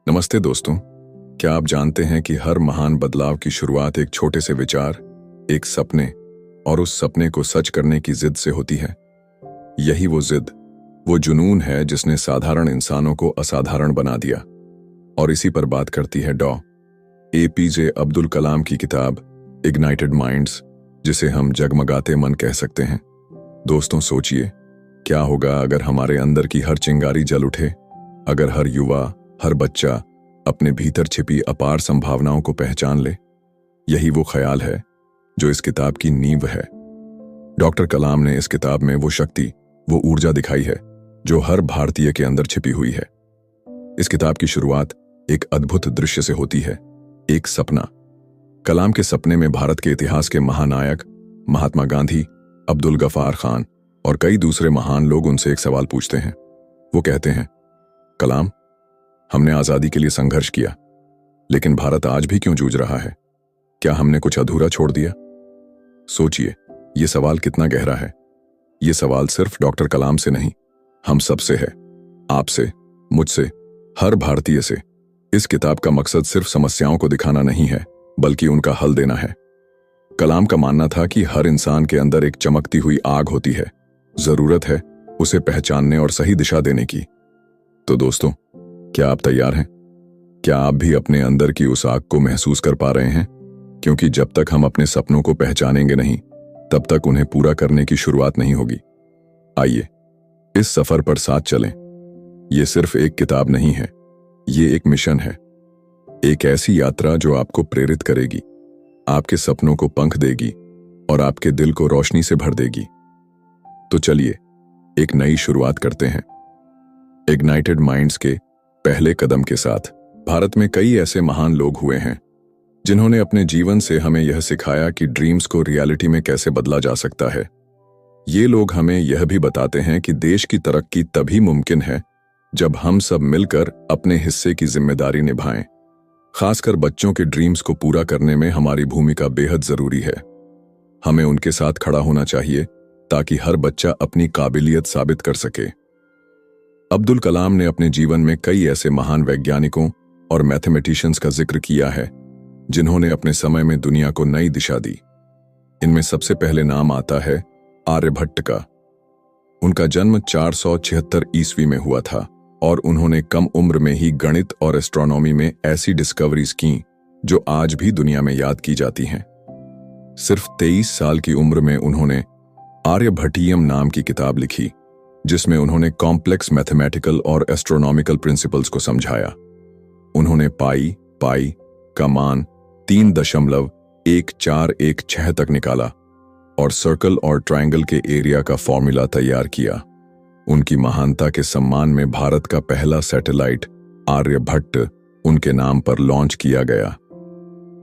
नमस्ते दोस्तों। क्या आप जानते हैं कि हर महान बदलाव की शुरुआत एक छोटे से विचार, एक सपने और उस सपने को सच करने की जिद से होती है। यही वो जिद, वो जुनून है जिसने साधारण इंसानों को असाधारण बना दिया। और इसी पर बात करती है डॉ. APJ अब्दुल कलाम की किताब इग्नाइटेड माइंड्स, जिसे हम जगमगाते मन कह सकते हैं। दोस्तों सोचिए, क्या होगा अगर हमारे अंदर की हर चिंगारी जल उठे, अगर हर युवा, हर बच्चा अपने भीतर छिपी अपार संभावनाओं को पहचान ले। यही वो ख्याल है जो इस किताब की नींव है। डॉक्टर कलाम ने इस किताब में वो शक्ति, वो ऊर्जा दिखाई है जो हर भारतीय के अंदर छिपी हुई है। इस किताब की शुरुआत एक अद्भुत दृश्य से होती है, एक सपना। कलाम के सपने में भारत के इतिहास के महानायक महात्मा गांधी, अब्दुल गफार खान और कई दूसरे महान लोग उनसे एक सवाल पूछते हैं। वो कहते हैं, कलाम, हमने आजादी के लिए संघर्ष किया, लेकिन भारत आज भी क्यों जूझ रहा है? क्या हमने कुछ अधूरा छोड़ दिया? सोचिए, ये सवाल कितना गहरा है। ये सवाल सिर्फ डॉक्टर कलाम से नहीं, हम सब से है, आपसे, मुझसे, हर भारतीय से। इस किताब का मकसद सिर्फ समस्याओं को दिखाना नहीं है, बल्कि उनका हल देना है। कलाम का मानना था कि हर इंसान के अंदर एक चमकती हुई आग होती है, जरूरत है उसे पहचानने और सही दिशा देने की। तो दोस्तों, क्या आप तैयार हैं? क्या आप भी अपने अंदर की उस आग को महसूस कर पा रहे हैं? क्योंकि जब तक हम अपने सपनों को पहचानेंगे नहीं, तब तक उन्हें पूरा करने की शुरुआत नहीं होगी। आइए इस सफर पर साथ चलें। ये सिर्फ एक किताब नहीं है, ये एक मिशन है, एक ऐसी यात्रा जो आपको प्रेरित करेगी, आपके सपनों को पंख देगी और आपके दिल को रोशनी से भर देगी। तो चलिए एक नई शुरुआत करते हैं। इग्नाइटेड माइंड्स के पहले कदम के साथ भारत में कई ऐसे महान लोग हुए हैं जिन्होंने अपने जीवन से हमें यह सिखाया कि ड्रीम्स को रियलिटी में कैसे बदला जा सकता है। ये लोग हमें यह भी बताते हैं कि देश की तरक्की तभी मुमकिन है जब हम सब मिलकर अपने हिस्से की जिम्मेदारी निभाएं। खासकर बच्चों के ड्रीम्स को पूरा करने में हमारी भूमिका बेहद जरूरी है। हमें उनके साथ खड़ा होना चाहिए ताकि हर बच्चा अपनी काबिलियत साबित कर सके। अब्दुल कलाम ने अपने जीवन में कई ऐसे महान वैज्ञानिकों और मैथमेटिशियंस का जिक्र किया है जिन्होंने अपने समय में दुनिया को नई दिशा दी। इनमें सबसे पहले नाम आता है आर्यभट्ट का। उनका जन्म 476 ईस्वी में हुआ था और उन्होंने कम उम्र में ही गणित और एस्ट्रोनॉमी में ऐसी डिस्कवरीज की जो आज भी दुनिया में याद की जाती हैं। सिर्फ 23 साल की उम्र में उन्होंने आर्यभट्टियम नाम की किताब लिखी, जिसमें उन्होंने कॉम्प्लेक्स मैथमेटिकल और एस्ट्रोनॉमिकल प्रिंसिपल्स को समझाया। उन्होंने पाई का मान 3.1416 तक निकाला और सर्कल और ट्रायंगल के एरिया का फॉर्मूला तैयार किया। उनकी महानता के सम्मान में भारत का पहला सैटेलाइट आर्यभट्ट उनके नाम पर लॉन्च किया गया।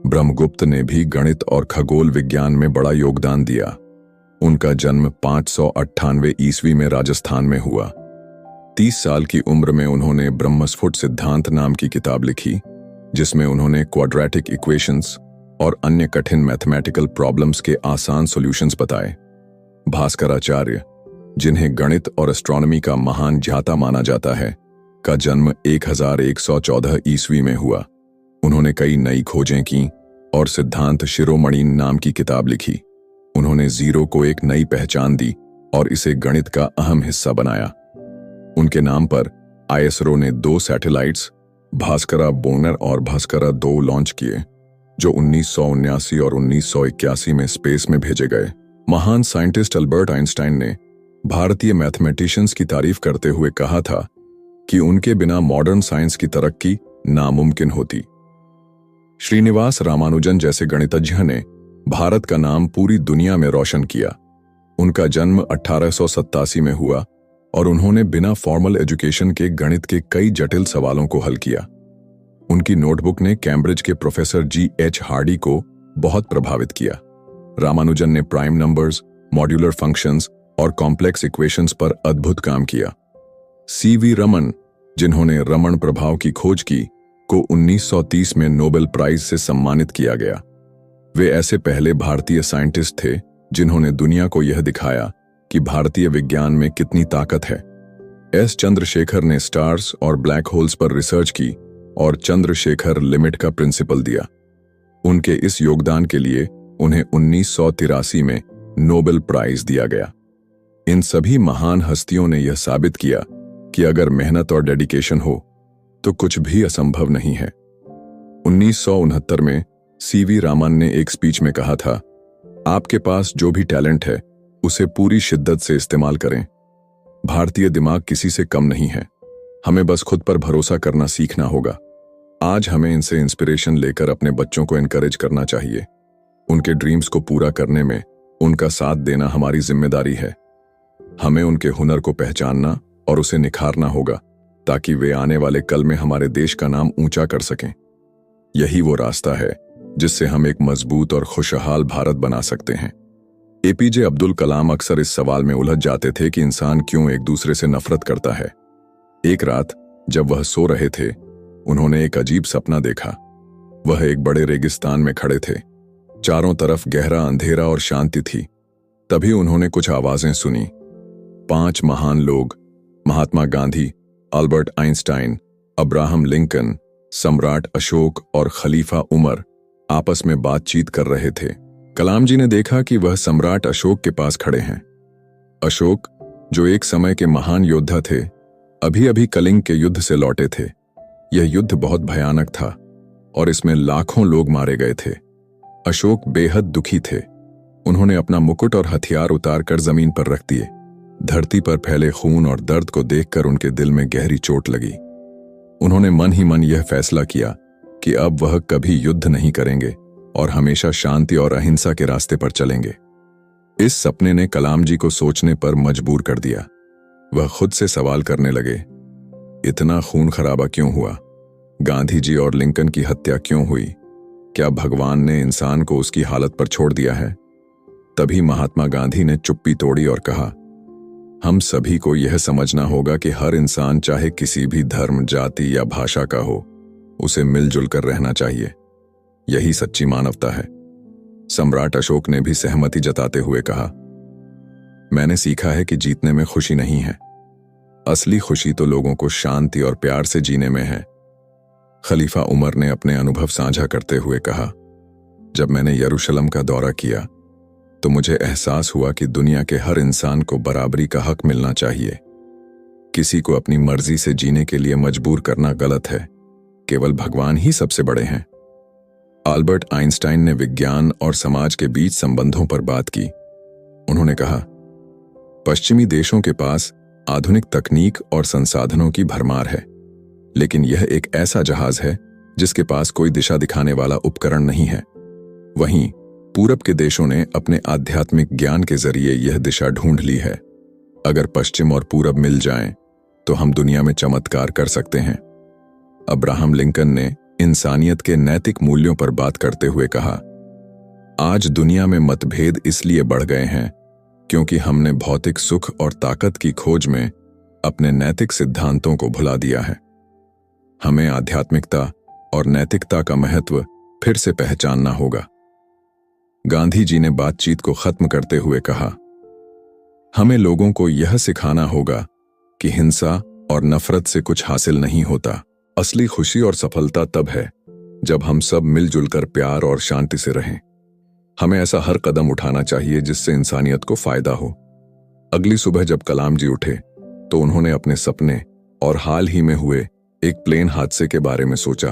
ब्रह्मगुप्त ने भी गणित और खगोल विज्ञान में बड़ा योगदान दिया। उनका जन्म 598 ईस्वी में राजस्थान में हुआ। 30 साल की उम्र में उन्होंने ब्रह्मस्फुट सिद्धांत नाम की किताब लिखी, जिसमें उन्होंने क्वाड्रेटिक इक्वेशंस और अन्य कठिन मैथमेटिकल प्रॉब्लम्स के आसान सॉल्यूशंस बताए। भास्कराचार्य, जिन्हें गणित और एस्ट्रोनॉमी का महान ज्ञाता माना जाता है, का जन्म 1114 ईस्वी में हुआ। उन्होंने कई नई खोजें की और सिद्धांत शिरोमणि नाम की किताब लिखी। उन्होंने जीरो को एक नई पहचान दी और इसे गणित का अहम हिस्सा बनाया। उनके नाम पर ISRO ने 2 सैटेलाइट्स भास्करा बोनर और भास्करा 2 लॉन्च किए, जो 1979 और 1981 में स्पेस में भेजे गए। महान साइंटिस्ट अल्बर्ट आइंस्टाइन ने भारतीय मैथमेटिशियंस की तारीफ करते हुए कहा था कि उनके बिना मॉडर्न साइंस की तरक्की नामुमकिन होती। श्रीनिवास रामानुजन जैसे गणितज्ञ ने भारत का नाम पूरी दुनिया में रोशन किया। उनका जन्म 1887 में हुआ और उन्होंने बिना फॉर्मल एजुकेशन के गणित के कई जटिल सवालों को हल किया। उनकी नोटबुक ने कैम्ब्रिज के प्रोफेसर G.H. हार्डी को बहुत प्रभावित किया। रामानुजन ने प्राइम नंबर्स, मॉड्यूलर फंक्शंस और कॉम्प्लेक्स इक्वेशंस पर अद्भुत काम किया। C.V. रमन, जिन्होंने रमन प्रभाव की खोज की, को 1930 में नोबेल प्राइज से सम्मानित किया गया। वे ऐसे पहले भारतीय साइंटिस्ट थे जिन्होंने दुनिया को यह दिखाया कि भारतीय विज्ञान में कितनी ताकत है। एस चंद्रशेखर ने स्टार्स और ब्लैक होल्स पर रिसर्च की और चंद्रशेखर लिमिट का प्रिंसिपल दिया। उनके इस योगदान के लिए उन्हें 1983 में नोबेल प्राइज दिया गया। इन सभी महान हस्तियों ने यह साबित किया कि अगर मेहनत और डेडिकेशन हो तो कुछ भी असंभव नहीं है। 1969 में सीवी रामन ने एक स्पीच में कहा था, आपके पास जो भी टैलेंट है उसे पूरी शिद्दत से इस्तेमाल करें। भारतीय दिमाग किसी से कम नहीं है, हमें बस खुद पर भरोसा करना सीखना होगा। आज हमें इनसे इंस्पिरेशन लेकर अपने बच्चों को एनकरेज करना चाहिए। उनके ड्रीम्स को पूरा करने में उनका साथ देना हमारी जिम्मेदारी है। हमें उनके हुनर को पहचानना और उसे निखारना होगा ताकि वे आने वाले कल में हमारे देश का नाम ऊंचा कर सकें। यही वो रास्ता है जिससे हम एक मजबूत और खुशहाल भारत बना सकते हैं। एपीजे अब्दुल कलाम अक्सर इस सवाल में उलझ जाते थे कि इंसान क्यों एक दूसरे से नफरत करता है। एक रात जब वह सो रहे थे, उन्होंने एक अजीब सपना देखा। वह एक बड़े रेगिस्तान में खड़े थे। चारों तरफ गहरा अंधेरा और शांति थी। तभी उन्होंने कुछ आवाजें सुनी। 5 महान लोग, Mahatma Gandhi, Albert Einstein, Abraham Lincoln, सम्राट अशोक और खलीफा उमर आपस में बातचीत कर रहे थे। कलाम जी ने देखा कि वह सम्राट अशोक के पास खड़े हैं। अशोक, जो एक समय के महान योद्धा थे, अभी अभी कलिंग के युद्ध से लौटे थे। यह युद्ध बहुत भयानक था और इसमें लाखों लोग मारे गए थे। अशोक बेहद दुखी थे। उन्होंने अपना मुकुट और हथियार उतारकर जमीन पर रख दिए। धरती पर फैले खून और दर्द को देखकर उनके दिल में गहरी चोट लगी। उन्होंने मन ही मन यह फैसला किया कि अब वह कभी युद्ध नहीं करेंगे और हमेशा शांति और अहिंसा के रास्ते पर चलेंगे। इस सपने ने कलाम जी को सोचने पर मजबूर कर दिया। वह खुद से सवाल करने लगे, इतना खून खराबा क्यों हुआ? गांधी जी और लिंकन की हत्या क्यों हुई? क्या भगवान ने इंसान को उसकी हालत पर छोड़ दिया है? तभी महात्मा गांधी ने चुप्पी तोड़ी और कहा, हम सभी को यह समझना होगा कि हर इंसान चाहे किसी भी धर्म, जाति या भाषा का हो, उसे मिलजुल कर रहना चाहिए। यही सच्ची मानवता है। सम्राट अशोक ने भी सहमति जताते हुए कहा, मैंने सीखा है कि जीतने में खुशी नहीं है, असली खुशी तो लोगों को शांति और प्यार से जीने में है। खलीफा उमर ने अपने अनुभव साझा करते हुए कहा, जब मैंने यरूशलेम का दौरा किया तो मुझे एहसास हुआ कि दुनिया के हर इंसान को बराबरी का हक मिलना चाहिए। किसी को अपनी मर्जी से जीने के लिए मजबूर करना गलत है। केवल भगवान ही सबसे बड़े हैं। अल्बर्ट आइंस्टाइन ने विज्ञान और समाज के बीच संबंधों पर बात की। उन्होंने कहा, पश्चिमी देशों के पास आधुनिक तकनीक और संसाधनों की भरमार है, लेकिन यह एक ऐसा जहाज है जिसके पास कोई दिशा दिखाने वाला उपकरण नहीं है। वहीं पूरब के देशों ने अपने आध्यात्मिक ज्ञान के जरिए यह दिशा ढूंढ ली है। अगर पश्चिम और पूरब मिल जाएं, तो हम दुनिया में चमत्कार कर सकते हैं। अब्राहम लिंकन ने इंसानियत के नैतिक मूल्यों पर बात करते हुए कहा, आज दुनिया में मतभेद इसलिए बढ़ गए हैं क्योंकि हमने भौतिक सुख और ताकत की खोज में अपने नैतिक सिद्धांतों को भुला दिया है। हमें आध्यात्मिकता और नैतिकता का महत्व फिर से पहचानना होगा। गांधी जी ने बातचीत को खत्म करते हुए कहा, हमें लोगों को यह सिखाना होगा कि हिंसा और नफरत से कुछ हासिल नहीं होता। असली खुशी और सफलता तब है जब हम सब मिलजुल कर प्यार और शांति से रहें। हमें ऐसा हर कदम उठाना चाहिए जिससे इंसानियत को फायदा हो। अगली सुबह जब कलाम जी उठे तो उन्होंने अपने सपने और हाल ही में हुए एक प्लेन हादसे के बारे में सोचा।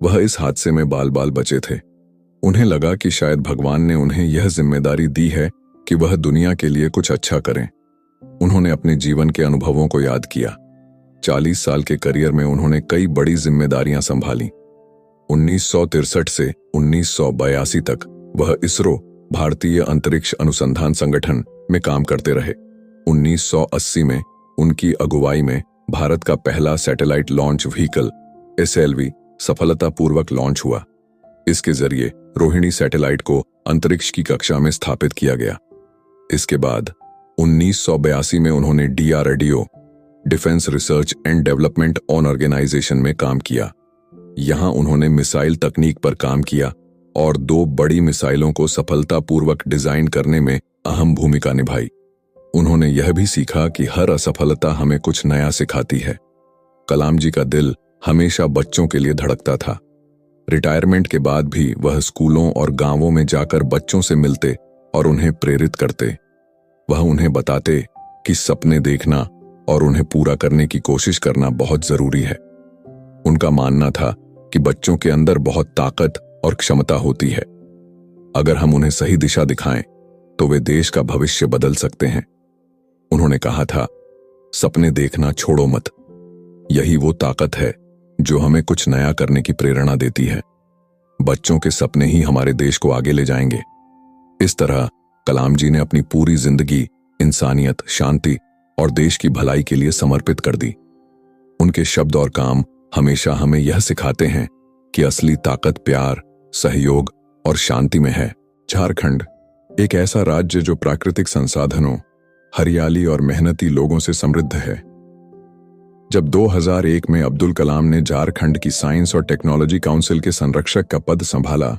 वह इस हादसे में बाल बाल बचे थे। उन्हें लगा कि शायद भगवान ने उन्हें यह जिम्मेदारी दी है कि वह दुनिया के लिए कुछ अच्छा करें। उन्होंने अपने जीवन के अनुभवों को याद किया। 40 साल के करियर में उन्होंने कई बड़ी जिम्मेदारियां संभाली। 1963 से 1982 तक वह इसरो, भारतीय अंतरिक्ष अनुसंधान संगठन में काम करते रहे। 1980 में उनकी अगुवाई में भारत का पहला सैटेलाइट लॉन्च व्हीकल SLV सफलतापूर्वक लॉन्च हुआ। इसके जरिए रोहिणी सैटेलाइट को अंतरिक्ष की कक्षा में स्थापित किया गया। इसके बाद 1982 में उन्होंने DRDO, defence research and development organisation में काम किया। यहां उन्होंने मिसाइल तकनीक पर काम किया और 2 बड़ी मिसाइलों को सफलतापूर्वक डिजाइन करने में अहम भूमिका निभाई। उन्होंने यह भी सीखा कि हर असफलता हमें कुछ नया सिखाती है। कलाम जी का दिल हमेशा बच्चों के लिए धड़कता था। रिटायरमेंट के बाद भी वह स्कूलों और गांवों में जाकर बच्चों से मिलते और उन्हें प्रेरित करते। वह उन्हें बताते कि सपने देखना और उन्हें पूरा करने की कोशिश करना बहुत जरूरी है। उनका मानना था कि बच्चों के अंदर बहुत ताकत और क्षमता होती है। अगर हम उन्हें सही दिशा दिखाएं तो वे देश का भविष्य बदल सकते हैं। उन्होंने कहा था, सपने देखना छोड़ो मत। यही वो ताकत है जो हमें कुछ नया करने की प्रेरणा देती है। बच्चों के सपने ही हमारे देश को आगे ले जाएंगे। इस तरह कलाम जी ने अपनी पूरी जिंदगी इंसानियत, शांति और देश की भलाई के लिए समर्पित कर दी। उनके शब्द और काम हमेशा हमें यह सिखाते हैं कि असली ताकत प्यार, सहयोग और शांति में है। झारखंड एक ऐसा राज्य जो प्राकृतिक संसाधनों, हरियाली और मेहनती लोगों से समृद्ध है। जब 2001 में अब्दुल कलाम ने झारखंड की साइंस और टेक्नोलॉजी काउंसिल के संरक्षक का पद संभाला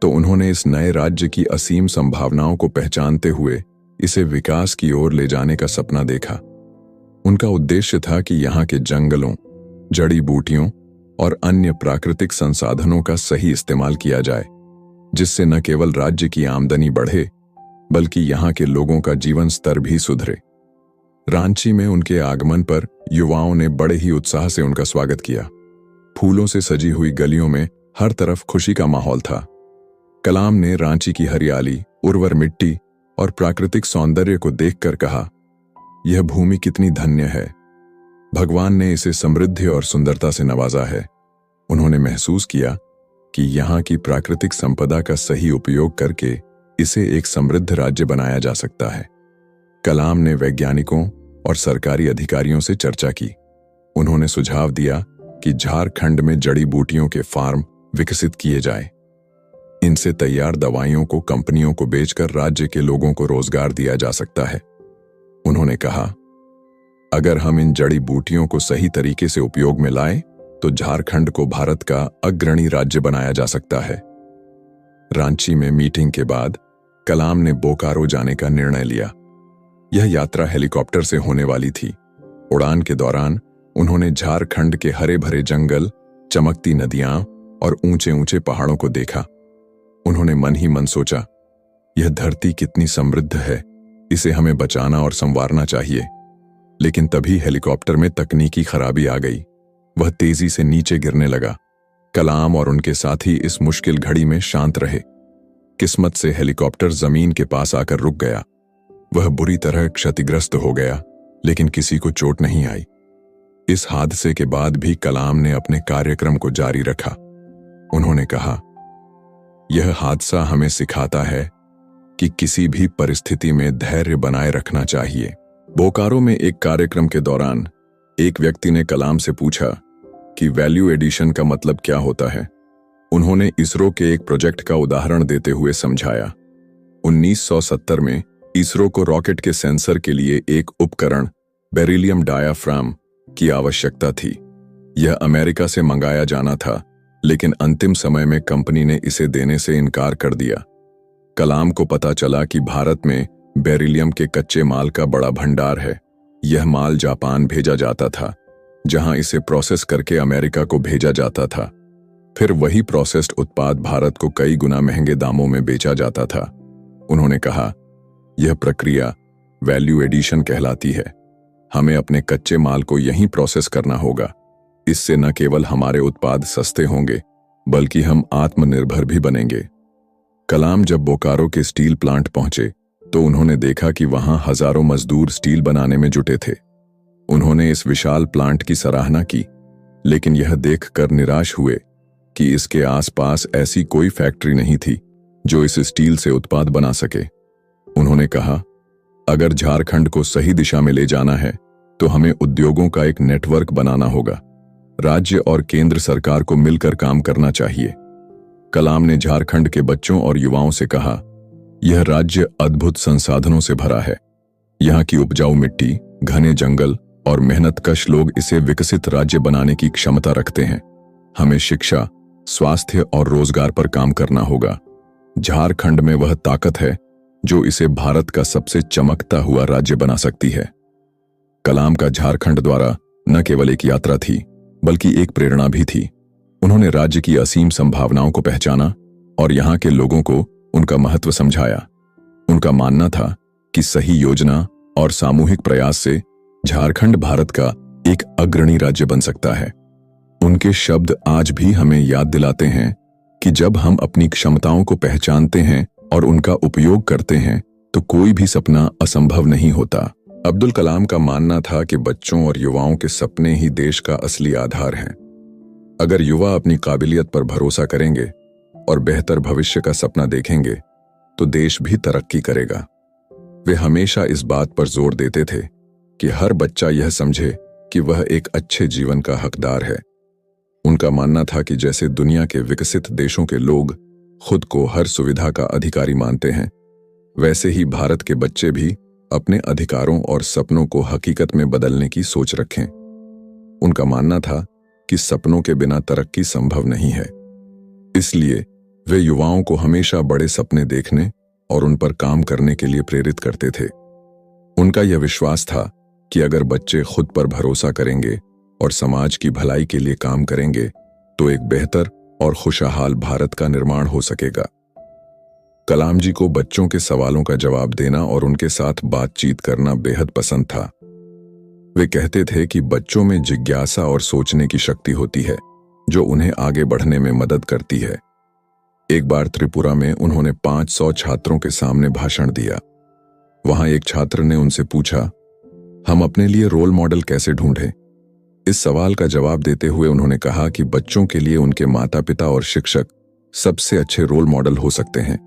तो उन्होंने इस नए राज्य की असीम संभावनाओं को पहचानते हुए इसे विकास की ओर ले जाने का सपना देखा। उनका उद्देश्य था कि यहाँ के जंगलों, जड़ी बूटियों और अन्य प्राकृतिक संसाधनों का सही इस्तेमाल किया जाए, जिससे न केवल राज्य की आमदनी बढ़े बल्कि यहाँ के लोगों का जीवन स्तर भी सुधरे। रांची में उनके आगमन पर युवाओं ने बड़े ही उत्साह से उनका स्वागत किया। फूलों से सजी हुई गलियों में हर तरफ खुशी का माहौल था। कलाम ने रांची की हरियाली, उर्वर मिट्टी और प्राकृतिक सौंदर्य को देखकर कहा, यह भूमि कितनी धन्य है। भगवान ने इसे समृद्धि और सुंदरता से नवाजा है। उन्होंने महसूस किया कि यहाँ की प्राकृतिक संपदा का सही उपयोग करके इसे एक समृद्ध राज्य बनाया जा सकता है। कलाम ने वैज्ञानिकों और सरकारी अधिकारियों से चर्चा की। उन्होंने सुझाव दिया कि झारखंड में जड़ी बूटियों के फार्म विकसित किए जाएं। इनसे तैयार दवाइयों को कंपनियों को बेचकर राज्य के लोगों को रोजगार दिया जा सकता है। उन्होंने कहा, अगर हम इन जड़ी बूटियों को सही तरीके से उपयोग में लाएं तो झारखंड को भारत का अग्रणी राज्य बनाया जा सकता है। रांची में मीटिंग के बाद कलाम ने बोकारो जाने का निर्णय लिया। यह यात्रा हेलीकॉप्टर से होने वाली थी। उड़ान के दौरान उन्होंने झारखंड के हरे भरे जंगल, चमकती नदियां और ऊंचे ऊंचे पहाड़ों को देखा। उन्होंने मन ही मन सोचा, यह धरती कितनी समृद्ध है, इसे हमें बचाना और संवारना चाहिए। लेकिन तभी हेलीकॉप्टर में तकनीकी खराबी आ गई। वह तेजी से नीचे गिरने लगा। कलाम और उनके साथी इस मुश्किल घड़ी में शांत रहे। किस्मत से हेलीकॉप्टर जमीन के पास आकर रुक गया। वह बुरी तरह क्षतिग्रस्त हो गया, लेकिन किसी को चोट नहीं आई। इस हादसे के बाद भी कलाम ने अपने कार्यक्रम को जारी रखा। उन्होंने कहा, यह हादसा हमें सिखाता है कि किसी भी परिस्थिति में धैर्य बनाए रखना चाहिए। बोकारो में एक कार्यक्रम के दौरान एक व्यक्ति ने कलाम से पूछा कि वैल्यू एडिशन का मतलब क्या होता है। उन्होंने इसरो के एक प्रोजेक्ट का उदाहरण देते हुए समझाया। 1970 में इसरो को रॉकेट के सेंसर के लिए एक उपकरण बेरिलियम डायाफ्राम की आवश्यकता थी। यह अमेरिका से मंगाया जाना था, लेकिन अंतिम समय में कंपनी ने इसे देने से इनकार कर दिया। कलाम को पता चला कि भारत में बेरिलियम के कच्चे माल का बड़ा भंडार है। यह माल जापान भेजा जाता था, जहां इसे प्रोसेस करके अमेरिका को भेजा जाता था। फिर वही प्रोसेस्ड उत्पाद भारत को कई गुना महंगे दामों में बेचा जाता था। उन्होंने कहा, यह प्रक्रिया वैल्यू एडिशन कहलाती है। हमें अपने कच्चे माल को यहीं प्रोसेस करना होगा। इससे न केवल हमारे उत्पाद सस्ते होंगे, बल्कि हम आत्मनिर्भर भी बनेंगे। कलाम जब बोकारो के स्टील प्लांट पहुंचे तो उन्होंने देखा कि वहां हजारों मजदूर स्टील बनाने में जुटे थे। उन्होंने इस विशाल प्लांट की सराहना की, लेकिन यह देखकर निराश हुए कि इसके आसपास ऐसी कोई फैक्ट्री नहीं थी जो इस स्टील से उत्पाद बना सके। उन्होंने कहा, अगर झारखंड को सही दिशा में ले जाना है तो हमें उद्योगों का एक नेटवर्क बनाना होगा। राज्य और केंद्र सरकार को मिलकर काम करना चाहिए। कलाम ने झारखंड के बच्चों और युवाओं से कहा, यह राज्य अद्भुत संसाधनों से भरा है। यहाँ की उपजाऊ मिट्टी, घने जंगल और मेहनतकश लोग इसे विकसित राज्य बनाने की क्षमता रखते हैं। हमें शिक्षा, स्वास्थ्य और रोजगार पर काम करना होगा। झारखंड में वह ताकत है जो इसे भारत का सबसे चमकता हुआ राज्य बना सकती है। कलाम का झारखंड द्वारा न केवल एक यात्रा थी, बल्कि एक प्रेरणा भी थी। उन्होंने राज्य की असीम संभावनाओं को पहचाना और यहाँ के लोगों को उनका महत्व समझाया। उनका मानना था कि सही योजना और सामूहिक प्रयास से झारखंड भारत का एक अग्रणी राज्य बन सकता है। उनके शब्द आज भी हमें याद दिलाते हैं कि जब हम अपनी क्षमताओं को पहचानते हैं और उनका उपयोग करते हैं तो कोई भी सपना असंभव नहीं होता। अब्दुल कलाम का मानना था कि बच्चों और युवाओं के सपने ही देश का असली आधार हैं। अगर युवा अपनी काबिलियत पर भरोसा करेंगे और बेहतर भविष्य का सपना देखेंगे तो देश भी तरक्की करेगा। वे हमेशा इस बात पर जोर देते थे कि हर बच्चा यह समझे कि वह एक अच्छे जीवन का हकदार है। उनका मानना था कि जैसे दुनिया के विकसित देशों के लोग खुद को हर सुविधा का अधिकारी मानते हैं, वैसे ही भारत के बच्चे भी अपने अधिकारों और सपनों को हकीकत में बदलने की सोच रखें। उनका मानना था कि सपनों के बिना तरक्की संभव नहीं है। इसलिए वे युवाओं को हमेशा बड़े सपने देखने और उन पर काम करने के लिए प्रेरित करते थे। उनका यह विश्वास था कि अगर बच्चे खुद पर भरोसा करेंगे और समाज की भलाई के लिए काम करेंगे तो एक बेहतर और खुशहाल भारत का निर्माण हो सकेगा। कलाम जी को बच्चों के सवालों का जवाब देना और उनके साथ बातचीत करना बेहद पसंद था। वे कहते थे कि बच्चों में जिज्ञासा और सोचने की शक्ति होती है जो उन्हें आगे बढ़ने में मदद करती है। एक बार त्रिपुरा में उन्होंने 500 छात्रों के सामने भाषण दिया। वहां एक छात्र ने उनसे पूछा, हम अपने लिए रोल मॉडल कैसे ढूंढें? इस सवाल का जवाब देते हुए उन्होंने कहा कि बच्चों के लिए उनके माता पिता और शिक्षक सबसे अच्छे रोल मॉडल हो सकते हैं।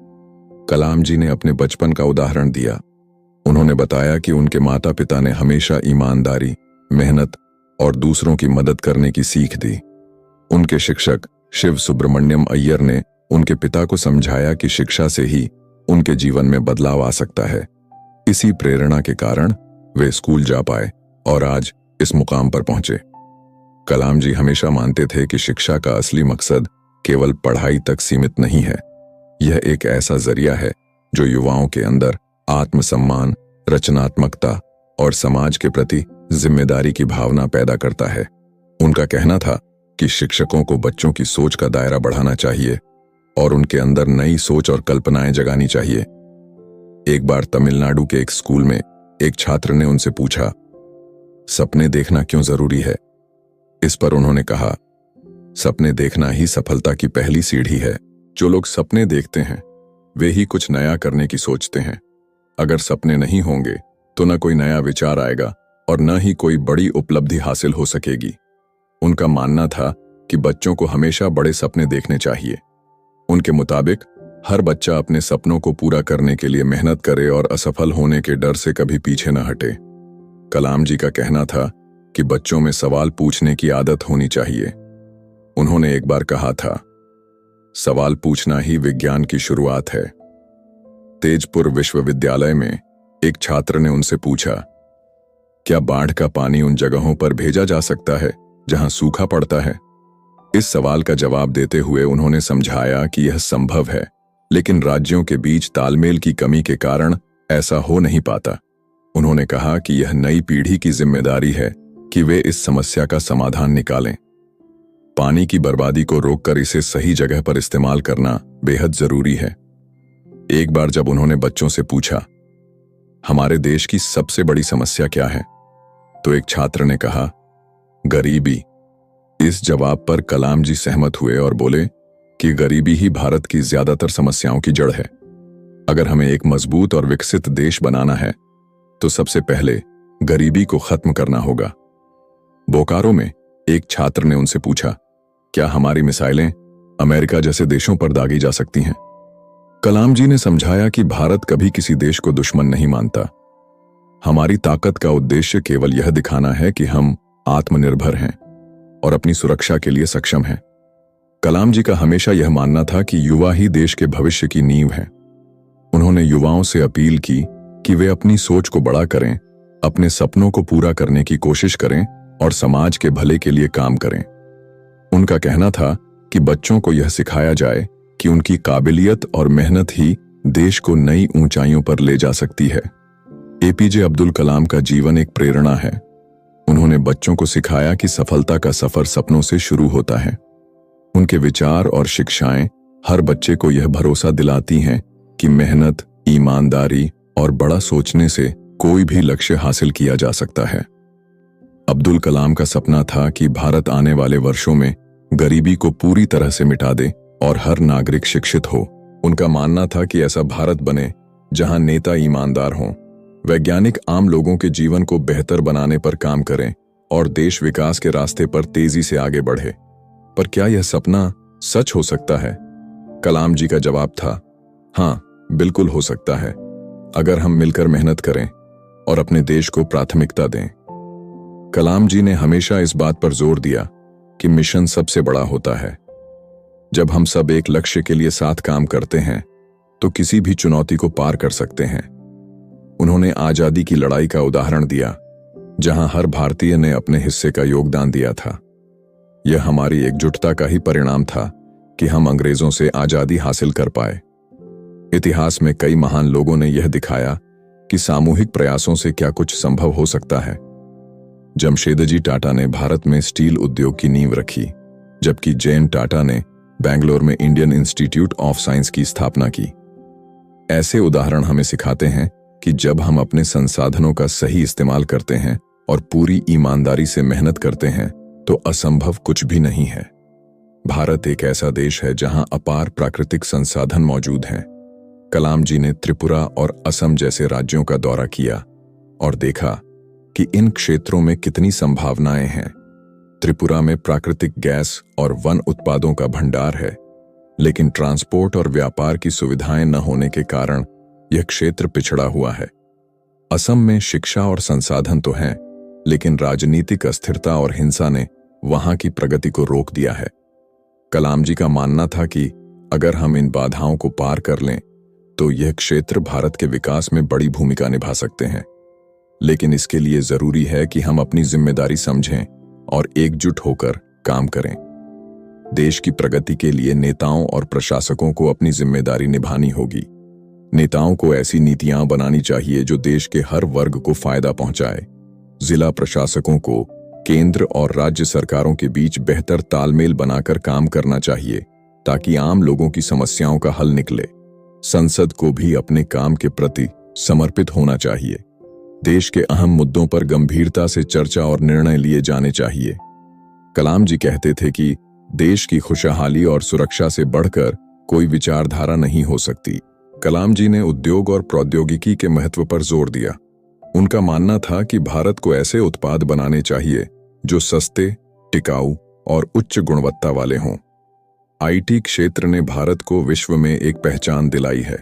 कलाम जी ने अपने बचपन का उदाहरण दिया। उन्होंने बताया कि उनके माता पिता ने हमेशा ईमानदारी, मेहनत और दूसरों की मदद करने की सीख दी। उनके शिक्षक शिव सुब्रमण्यम अय्यर ने उनके पिता को समझाया कि शिक्षा से ही उनके जीवन में बदलाव आ सकता है। इसी प्रेरणा के कारण वे स्कूल जा पाए और आज इस मुकाम पर पहुंचे। कलाम जी हमेशा मानते थे कि शिक्षा का असली मकसद केवल पढ़ाई तक सीमित नहीं है। यह एक ऐसा जरिया है जो युवाओं के अंदर आत्मसम्मान, रचनात्मकता और समाज के प्रति जिम्मेदारी की भावना पैदा करता है। उनका कहना था कि शिक्षकों को बच्चों की सोच का दायरा बढ़ाना चाहिए और उनके अंदर नई सोच और कल्पनाएं जगानी चाहिए। एक बार तमिलनाडु के एक स्कूल में एक छात्र ने उनसे पूछा, सपने देखना क्यों जरूरी है? इस पर उन्होंने कहा, सपने देखना ही सफलता की पहली सीढ़ी है। जो लोग सपने देखते हैं वे ही कुछ नया करने की सोचते हैं। अगर सपने नहीं होंगे तो न कोई नया विचार आएगा और न ही कोई बड़ी उपलब्धि हासिल हो सकेगी। उनका मानना था कि बच्चों को हमेशा बड़े सपने देखने चाहिए। उनके मुताबिक हर बच्चा अपने सपनों को पूरा करने के लिए मेहनत करे और असफल होने के डर से कभी पीछे न हटे। कलाम जी का कहना था कि बच्चों में सवाल पूछने की आदत होनी चाहिए। उन्होंने एक बार कहा था, सवाल पूछना ही विज्ञान की शुरुआत है। तेजपुर विश्वविद्यालय में एक छात्र ने उनसे पूछा, क्या बाढ़ का पानी उन जगहों पर भेजा जा सकता है जहां सूखा पड़ता है? इस सवाल का जवाब देते हुए उन्होंने समझाया कि यह संभव है, लेकिन राज्यों के बीच तालमेल की कमी के कारण ऐसा हो नहीं पाता। उन्होंने कहा कि यह नई पीढ़ी की जिम्मेदारी है कि वे इस समस्या का समाधान निकालें। पानी की बर्बादी को रोककर इसे सही जगह पर इस्तेमाल करना बेहद जरूरी है। एक बार जब उन्होंने बच्चों से पूछा, हमारे देश की सबसे बड़ी समस्या क्या है? तो एक छात्र ने कहा, गरीबी। इस जवाब पर कलाम जी सहमत हुए और बोले कि गरीबी ही भारत की ज्यादातर समस्याओं की जड़ है। अगर हमें एक मजबूत और विकसित देश बनाना है तो सबसे पहले गरीबी को खत्म करना होगा। बोकारो में एक छात्र ने उनसे पूछा, क्या हमारी मिसाइलें अमेरिका जैसे देशों पर दागी जा सकती हैं? कलाम जी ने समझाया कि भारत कभी किसी देश को दुश्मन नहीं मानता। हमारी ताकत का उद्देश्य केवल यह दिखाना है कि हम आत्मनिर्भर हैं और अपनी सुरक्षा के लिए सक्षम हैं। कलाम जी का हमेशा यह मानना था कि युवा ही देश के भविष्य की नींव हैं। उन्होंने युवाओं से अपील की कि वे अपनी सोच को बड़ा करें, अपने सपनों को पूरा करने की कोशिश करें और समाज के भले के लिए काम करें। उनका कहना था कि बच्चों को यह सिखाया जाए कि उनकी काबिलियत और मेहनत ही देश को नई ऊंचाइयों पर ले जा सकती है। एपीजे अब्दुल कलाम का जीवन एक प्रेरणा है। उन्होंने बच्चों को सिखाया कि सफलता का सफर सपनों से शुरू होता है। उनके विचार और शिक्षाएं हर बच्चे को यह भरोसा दिलाती हैं कि मेहनत, ईमानदारी और बड़ा सोचने से कोई भी लक्ष्य हासिल किया जा सकता है। अब्दुल कलाम का सपना था कि भारत आने वाले वर्षों में गरीबी को पूरी तरह से मिटा दे और हर नागरिक शिक्षित हो। उनका मानना था कि ऐसा भारत बने जहां नेता ईमानदार हों, वैज्ञानिक आम लोगों के जीवन को बेहतर बनाने पर काम करें और देश विकास के रास्ते पर तेजी से आगे बढ़े। पर क्या यह सपना सच हो सकता है? कलाम जी का जवाब था, हाँ, बिल्कुल हो सकता है, अगर हम मिलकर मेहनत करें और अपने देश को प्राथमिकता दें। कलाम जी ने हमेशा इस बात पर जोर दिया कि मिशन सबसे बड़ा होता है। जब हम सब एक लक्ष्य के लिए साथ काम करते हैं तो किसी भी चुनौती को पार कर सकते हैं। उन्होंने आजादी की लड़ाई का उदाहरण दिया, जहां हर भारतीय ने अपने हिस्से का योगदान दिया था। यह हमारी एकजुटता का ही परिणाम था कि हम अंग्रेजों से आजादी हासिल कर पाए। इतिहास में कई महान लोगों ने यह दिखाया कि सामूहिक प्रयासों से क्या कुछ संभव हो सकता है। जमशेदजी टाटा ने भारत में स्टील उद्योग की नींव रखी, जबकि जे.एन. टाटा ने बेंगलोर में इंडियन इंस्टीट्यूट ऑफ साइंस की स्थापना की। ऐसे उदाहरण हमें सिखाते हैं कि जब हम अपने संसाधनों का सही इस्तेमाल करते हैं और पूरी ईमानदारी से मेहनत करते हैं तो असंभव कुछ भी नहीं है। भारत एक ऐसा देश है जहां अपार प्राकृतिक संसाधन मौजूद हैं। कलाम जी ने त्रिपुरा और असम जैसे राज्यों का दौरा किया और देखा कि इन क्षेत्रों में कितनी संभावनाएं हैं। त्रिपुरा में प्राकृतिक गैस और वन उत्पादों का भंडार है, लेकिन ट्रांसपोर्ट और व्यापार की सुविधाएं न होने के कारण यह क्षेत्र पिछड़ा हुआ है। असम में शिक्षा और संसाधन तो हैं, लेकिन राजनीतिक अस्थिरता और हिंसा ने वहां की प्रगति को रोक दिया है। कलाम जी का मानना था कि अगर हम इन बाधाओं को पार कर लें तो यह क्षेत्र भारत के विकास में बड़ी भूमिका निभा सकते हैं। लेकिन इसके लिए जरूरी है कि हम अपनी जिम्मेदारी समझें और एकजुट होकर काम करें। देश की प्रगति के लिए नेताओं और प्रशासकों को अपनी जिम्मेदारी निभानी होगी। नेताओं को ऐसी नीतियां बनानी चाहिए जो देश के हर वर्ग को फायदा पहुंचाए। जिला प्रशासकों को केंद्र और राज्य सरकारों के बीच बेहतर तालमेल बनाकर काम करना चाहिए ताकि आम लोगों की समस्याओं का हल निकले। संसद को भी अपने काम के प्रति समर्पित होना चाहिए। देश के अहम मुद्दों पर गंभीरता से चर्चा और निर्णय लिए जाने चाहिए। कलाम जी कहते थे कि देश की खुशहाली और सुरक्षा से बढ़कर कोई विचारधारा नहीं हो सकती। कलाम जी ने उद्योग और प्रौद्योगिकी के महत्व पर जोर दिया। उनका मानना था कि भारत को ऐसे उत्पाद बनाने चाहिए जो सस्ते, टिकाऊ और उच्च गुणवत्ता वाले हों। आईटी क्षेत्र ने भारत को विश्व में एक पहचान दिलाई है,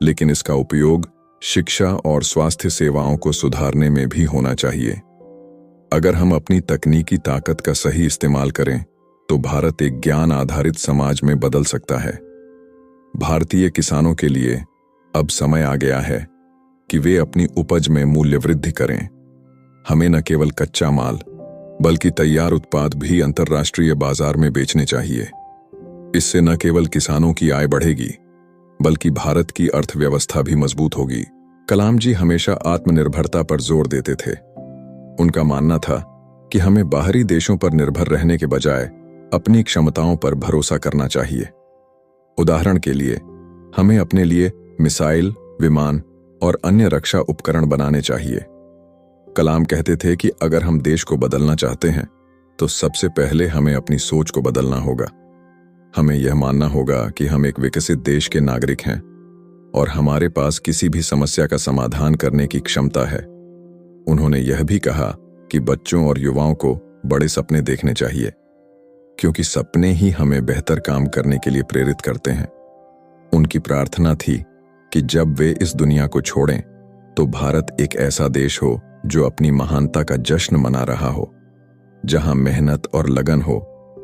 लेकिन इसका उपयोग शिक्षा और स्वास्थ्य सेवाओं को सुधारने में भी होना चाहिए। अगर हम अपनी तकनीकी ताकत का सही इस्तेमाल करें तो भारत एक ज्ञान आधारित समाज में बदल सकता है। भारतीय किसानों के लिए अब समय आ गया है कि वे अपनी उपज में मूल्य वृद्धि करें। हमें न केवल कच्चा माल बल्कि तैयार उत्पाद भी अंतर्राष्ट्रीय बाजार में बेचने चाहिए। इससे न केवल किसानों की आय बढ़ेगी बल्कि भारत की अर्थव्यवस्था भी मजबूत होगी। कलाम जी हमेशा आत्मनिर्भरता पर जोर देते थे। उनका मानना था कि हमें बाहरी देशों पर निर्भर रहने के बजाय अपनी क्षमताओं पर भरोसा करना चाहिए। उदाहरण के लिए, हमें अपने लिए मिसाइल, विमान और अन्य रक्षा उपकरण बनाने चाहिए। कलाम कहते थे कि अगर हम देश को बदलना चाहते हैं तो सबसे पहले हमें अपनी सोच को बदलना होगा। हमें यह मानना होगा कि हम एक विकसित देश के नागरिक हैं और हमारे पास किसी भी समस्या का समाधान करने की क्षमता है। उन्होंने यह भी कहा कि बच्चों और युवाओं को बड़े सपने देखने चाहिए, क्योंकि सपने ही हमें बेहतर काम करने के लिए प्रेरित करते हैं। उनकी प्रार्थना थी कि जब वे इस दुनिया को छोड़ें तो भारत एक ऐसा देश हो जो अपनी महानता का जश्न मना रहा हो। जहां मेहनत और लगन हो,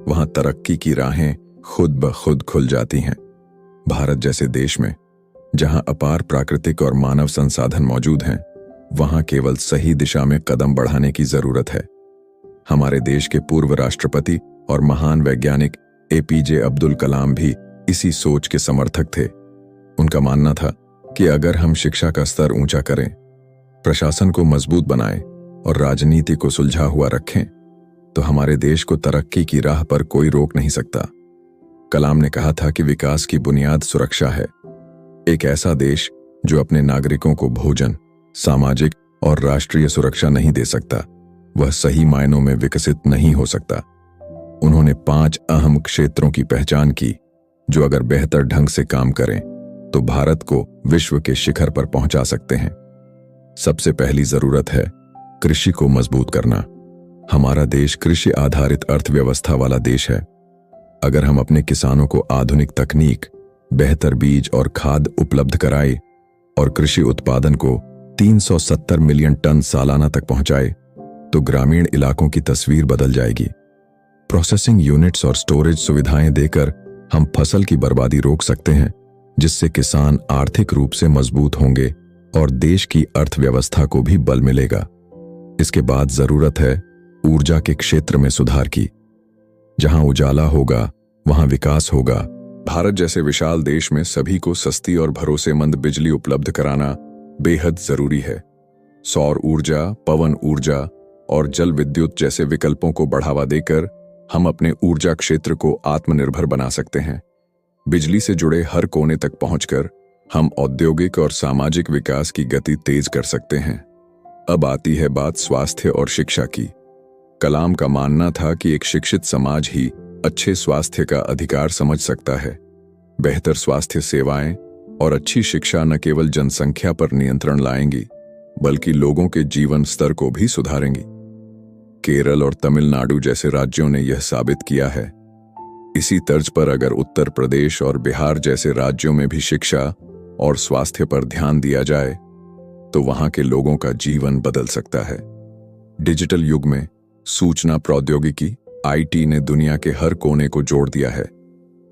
वहां तरक्की की राहें खुद ब खुद खुल जाती हैं। भारत जैसे देश में जहां अपार प्राकृतिक और मानव संसाधन मौजूद हैं, वहां केवल सही दिशा में कदम बढ़ाने की जरूरत है। हमारे देश के पूर्व राष्ट्रपति और महान वैज्ञानिक एपीजे अब्दुल कलाम भी इसी सोच के समर्थक थे। उनका मानना था कि अगर हम शिक्षा का स्तर ऊंचा करें, प्रशासन को मजबूत बनाएं और राजनीति को सुलझा हुआ रखें तो हमारे देश को तरक्की की राह पर कोई रोक नहीं सकता। कलाम ने कहा था कि विकास की बुनियाद सुरक्षा है। एक ऐसा देश जो अपने नागरिकों को भोजन, सामाजिक और राष्ट्रीय सुरक्षा नहीं दे सकता, वह सही मायनों में विकसित नहीं हो सकता। उन्होंने 5 अहम क्षेत्रों की पहचान की जो अगर बेहतर ढंग से काम करें तो भारत को विश्व के शिखर पर पहुंचा सकते हैं। सबसे पहली जरूरत है कृषि को मजबूत करना। हमारा देश कृषि आधारित अर्थव्यवस्था वाला देश है। अगर हम अपने किसानों को आधुनिक तकनीक, बेहतर बीज और खाद उपलब्ध कराए और कृषि उत्पादन को 370 मिलियन टन सालाना तक पहुंचाए तो ग्रामीण इलाकों की तस्वीर बदल जाएगी। प्रोसेसिंग यूनिट्स और स्टोरेज सुविधाएं देकर हम फसल की बर्बादी रोक सकते हैं, जिससे किसान आर्थिक रूप से मजबूत होंगे और देश की अर्थव्यवस्था को भी बल मिलेगा। इसके बाद जरूरत है ऊर्जा के क्षेत्र में सुधार की। जहां उजाला होगा वहां विकास होगा। भारत जैसे विशाल देश में सभी को सस्ती और भरोसेमंद बिजली उपलब्ध कराना बेहद जरूरी है। सौर ऊर्जा, पवन ऊर्जा और जल विद्युत जैसे विकल्पों को बढ़ावा देकर हम अपने ऊर्जा क्षेत्र को आत्मनिर्भर बना सकते हैं। बिजली से जुड़े हर कोने तक पहुंचकर हम औद्योगिक और सामाजिक विकास की गति तेज कर सकते हैं। अब आती है बात स्वास्थ्य और शिक्षा की। कलाम का मानना था कि एक शिक्षित समाज ही अच्छे स्वास्थ्य का अधिकार समझ सकता है। बेहतर स्वास्थ्य सेवाएं और अच्छी शिक्षा न केवल जनसंख्या पर नियंत्रण लाएंगी, बल्कि लोगों के जीवन स्तर को भी सुधारेंगी। केरल और तमिलनाडु जैसे राज्यों ने यह साबित किया है। इसी तर्ज पर अगर उत्तर प्रदेश और बिहार जैसे राज्यों में भी शिक्षा और स्वास्थ्य पर ध्यान दिया जाए तो वहां के लोगों का जीवन बदल सकता है। डिजिटल युग में सूचना प्रौद्योगिकी आईटी ने दुनिया के हर कोने को जोड़ दिया है।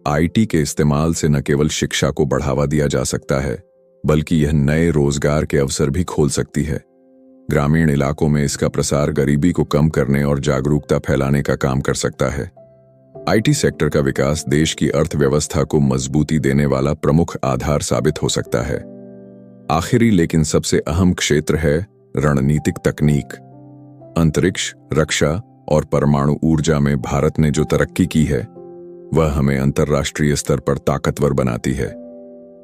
आईटी के इस्तेमाल से न केवल शिक्षा को बढ़ावा दिया जा सकता है, बल्कि यह नए रोजगार के अवसर भी खोल सकती है। ग्रामीण इलाकों में इसका प्रसार गरीबी को कम करने और जागरूकता फैलाने का काम कर सकता है। आईटी सेक्टर का विकास देश की अर्थव्यवस्था को मजबूती देने वाला प्रमुख आधार साबित हो सकता है। आखिरी लेकिन सबसे अहम क्षेत्र है रणनीतिक तकनीक। अंतरिक्ष, रक्षा और परमाणु ऊर्जा में भारत ने जो तरक्की की है वह हमें अंतर्राष्ट्रीय स्तर पर ताकतवर बनाती है।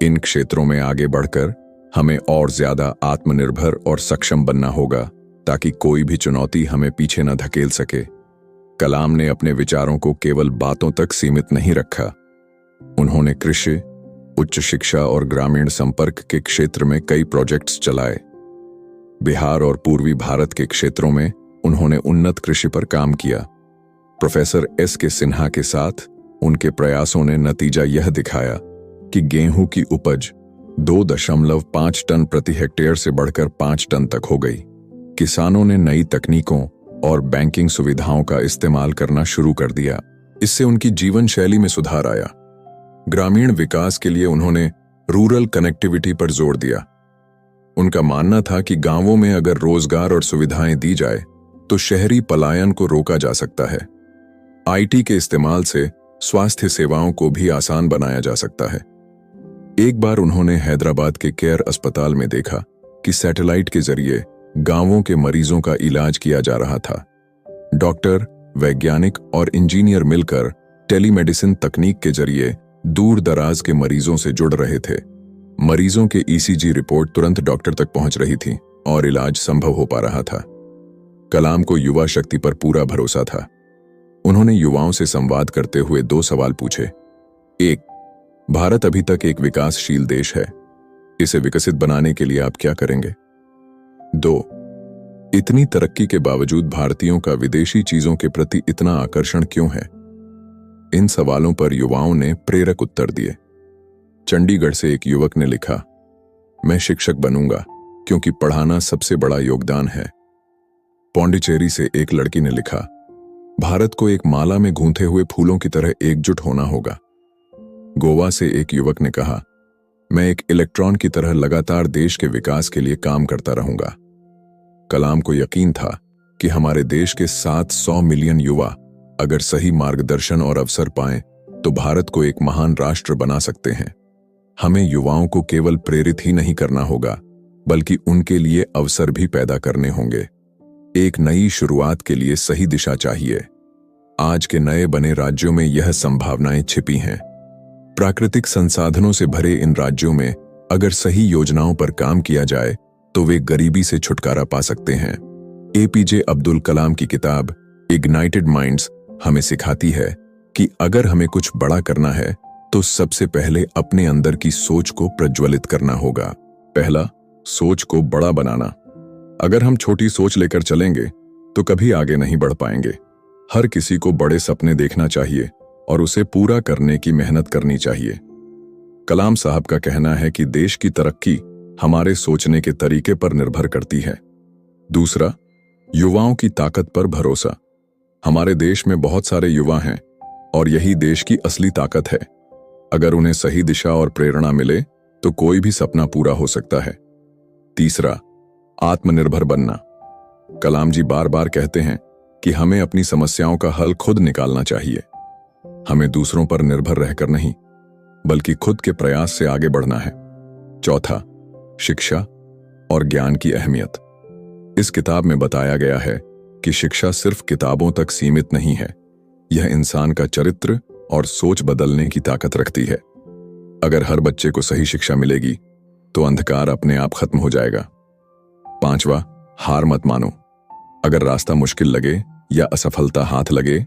इन क्षेत्रों में आगे बढ़कर हमें और ज्यादा आत्मनिर्भर और सक्षम बनना होगा ताकि कोई भी चुनौती हमें पीछे न धकेल सके। कलाम ने अपने विचारों को केवल बातों तक सीमित नहीं रखा। उन्होंने कृषि, उच्च शिक्षा और ग्रामीण संपर्क के क्षेत्र में कई प्रोजेक्ट्स चलाए। बिहार और पूर्वी भारत के क्षेत्रों में उन्होंने उन्नत कृषि पर काम किया। Professor S.K. सिन्हा के साथ उनके प्रयासों ने नतीजा यह दिखाया कि गेहूं की उपज 2.5 टन प्रति हेक्टेयर से बढ़कर 5 टन तक हो गई। किसानों ने नई तकनीकों और बैंकिंग सुविधाओं का इस्तेमाल करना शुरू कर दिया। इससे उनकी जीवन शैली में सुधार आया। ग्रामीण विकास के लिए उन्होंने रूरल कनेक्टिविटी पर जोर दिया। उनका मानना था कि गांवों में अगर रोजगार और सुविधाएं दी जाए तो शहरी पलायन को रोका जा सकता है। आईटी के इस्तेमाल से स्वास्थ्य सेवाओं को भी आसान बनाया जा सकता है। एक बार उन्होंने हैदराबाद के केयर अस्पताल में देखा कि सैटेलाइट के जरिए गांवों के मरीजों का इलाज किया जा रहा था। डॉक्टर, वैज्ञानिक और इंजीनियर मिलकर टेलीमेडिसिन तकनीक के जरिए दूर दराज के मरीजों से जुड़ रहे थे। मरीजों के ईसीजी रिपोर्ट तुरंत डॉक्टर तक पहुंच रही थी और इलाज संभव हो पा रहा था। कलाम को युवा शक्ति पर पूरा भरोसा था। उन्होंने युवाओं से संवाद करते हुए 2 सवाल पूछे। 1. भारत अभी तक एक विकासशील देश है। इसे विकसित बनाने के लिए आप क्या करेंगे? 2. इतनी तरक्की के बावजूद भारतीयों का विदेशी चीजों के प्रति इतना आकर्षण क्यों है? इन सवालों पर युवाओं ने प्रेरक उत्तर दिए। चंडीगढ़ से एक युवक ने लिखा, मैं शिक्षक बनूंगा क्योंकि पढ़ाना सबसे बड़ा योगदान है। पौंडीचेरी से एक लड़की ने लिखा, भारत को एक माला में गूंथे हुए फूलों की तरह एकजुट होना होगा। गोवा से एक युवक ने कहा, मैं एक इलेक्ट्रॉन की तरह लगातार देश के विकास के लिए काम करता रहूंगा। कलाम को यकीन था कि हमारे देश के 700 मिलियन युवा अगर सही मार्गदर्शन और अवसर पाएं तो भारत को एक महान राष्ट्र बना सकते हैं। हमें युवाओं को केवल प्रेरित ही नहीं करना होगा, बल्कि उनके लिए अवसर भी पैदा करने होंगे। एक नई शुरुआत के लिए सही दिशा चाहिए। आज के नए बने राज्यों में यह संभावनाएं छिपी हैं। प्राकृतिक संसाधनों से भरे इन राज्यों में अगर सही योजनाओं पर काम किया जाए तो वे गरीबी से छुटकारा पा सकते हैं। एपीजे अब्दुल कलाम की किताब इग्नाइटेड माइंड्स हमें सिखाती है कि अगर हमें कुछ बड़ा करना है तो सबसे पहले अपने अंदर की सोच को प्रज्वलित करना होगा। पहला, सोच को बड़ा बनाना। अगर हम छोटी सोच लेकर चलेंगे तो कभी आगे नहीं बढ़ पाएंगे। हर किसी को बड़े सपने देखना चाहिए और उसे पूरा करने की मेहनत करनी चाहिए। कलाम साहब का कहना है कि देश की तरक्की हमारे सोचने के तरीके पर निर्भर करती है। दूसरा, युवाओं की ताकत पर भरोसा। हमारे देश में बहुत सारे युवा हैं और यही देश की असली ताकत है। अगर उन्हें सही दिशा और प्रेरणा मिले तो कोई भी सपना पूरा हो सकता है। तीसरा, आत्मनिर्भर बनना। कलाम जी बार बार कहते हैं कि हमें अपनी समस्याओं का हल खुद निकालना चाहिए। हमें दूसरों पर निर्भर रहकर नहीं, बल्कि खुद के प्रयास से आगे बढ़ना है। चौथा, शिक्षा और ज्ञान की अहमियत। इस किताब में बताया गया है कि शिक्षा सिर्फ किताबों तक सीमित नहीं है, यह इंसान का चरित्र और सोच बदलने की ताकत रखती है। अगर हर बच्चे को सही शिक्षा मिलेगी तो अंधकार अपने आप खत्म हो जाएगा। पांचवा, हार मत मानो। अगर रास्ता मुश्किल लगे या असफलता हाथ लगे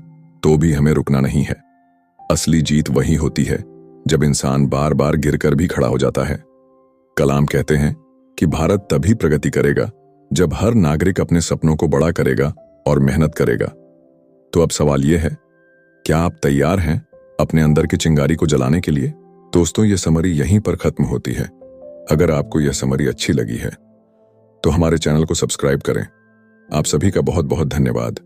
तो भी हमें रुकना नहीं है। असली जीत वही होती है जब इंसान बार बार गिरकर भी खड़ा हो जाता है। कलाम कहते हैं कि भारत तभी प्रगति करेगा जब हर नागरिक अपने सपनों को बड़ा करेगा और मेहनत करेगा। तो अब सवाल यह है, क्या आप तैयार हैं अपने अंदर की चिंगारी को जलाने के लिए? दोस्तों, यह समरी यहीं पर खत्म होती है। अगर आपको यह समरी अच्छी लगी है तो हमारे चैनल को सब्सक्राइब करें। आप सभी का बहुत बहुत धन्यवाद।